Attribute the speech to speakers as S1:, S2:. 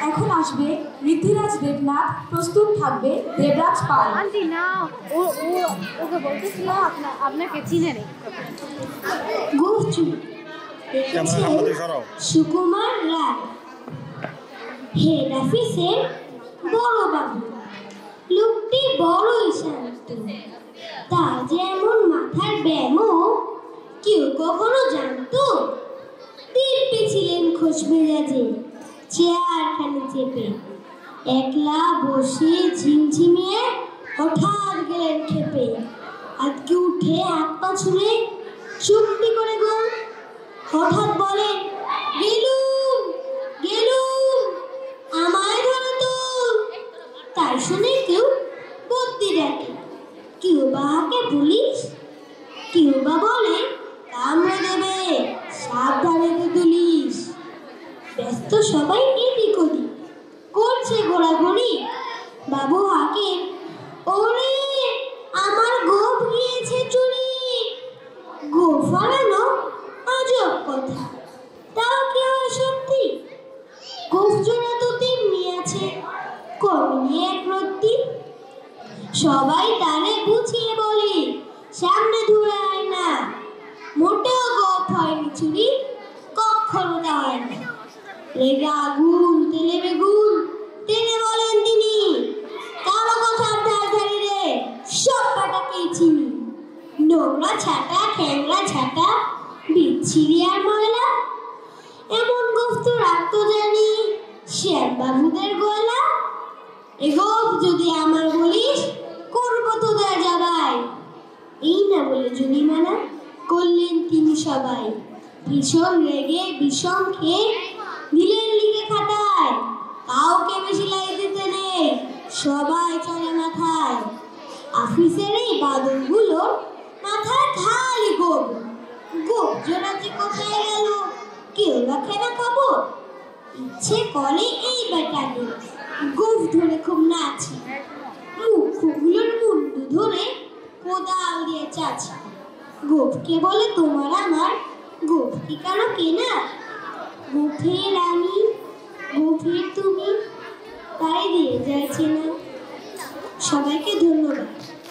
S1: এখন আসবে ঋদ্ধিরাজ দেবনাথ, প্রস্তুত থাকবে দেবরাজ পাল।
S2: আন্টি না, ওকে বলতেছিল আপনাকে চিনে নেই।
S3: সুকুমার রায়, হেড অফিসের বড় বাবু। লোকটি বড়ই শান্ত, তার যে এমন মাথার ব্যামো কেউ কখনো জানতো? দিব্যি ছিলেন খোশ মেজাজে, চেয়ারখানে চেপে একলা বসে ঝিমঝিমিয়ে হঠাৎ গেলেন খেপে। আজকে উঠে হাত পা ছুঁড়ে চুপটি করে গো হঠাৎ বলেন, গেলুম গেলুম, আমায় ধরো তো। তাই শুনে কেউ বুদ্ধি দেখে, কেউ বা হাঁকে পুলিশ, কেউ বা বলে কামড়ে দেবে, সাবধানে তো তুলিস। ব্যস্ত সবাই এদিক ওদিক করছে ঘোরাঘুরি। বাবু হাঁকে, ওরে আমার গোপ গিয়েছে চুরি। গোপ হারানো আজব কথা, তাও কি হয় সত্যি? গোপ জোড়া তো তেমনি আছে, কমিয়ে এক রত্তি। সবাই তারে বুঝিয়ে বলে, সামনে ধরে আয় না, মোটেও গোপ হয়নি চুরি, কখনো তা হয় না। রেগে আগুন তেলে বেগুন টেনে বলেন তিনি, কারো কথার ধার ধারি রে, সব পাটাকেই চিনি। নোংরা ছাটা, ঠ্যাংরা ছাটা, বিচ্ছিরি আর ময়লা, এমন গোপ তো রাখতো জানি শ্যাম বাবুদের গলা। এ গোপ যদি আমার বলিস, করবো তোদের জবাই। এই না বলে জরিমানা করলেন তিনি সবাই। ভীষণ রেগে বিষম খেয়ে দিলেন লিখে খাতায়, কাউকে বেশি লাই দিতে নেই, সবাই চলে মাথায়। অফিসের এই বাদলগুলো মাথায় খালি গোপ। গোপ জোড়া যে কোথায় গেল কেউ রাখে না খবর। ইচ্ছে করে এই বেটাকে গোপ ধরে খুব নাচি, মুখগুলোর মুন্ডু ধরে কোদাল দিয়ে চাচি। গোপকে বলে তোমার আমার, গোপ কি কারো কেনা? গোফের আমি, গোফের তুমি, তাই দিয়ে যাচ্ছে না। সবাইকে ধন্যবাদ।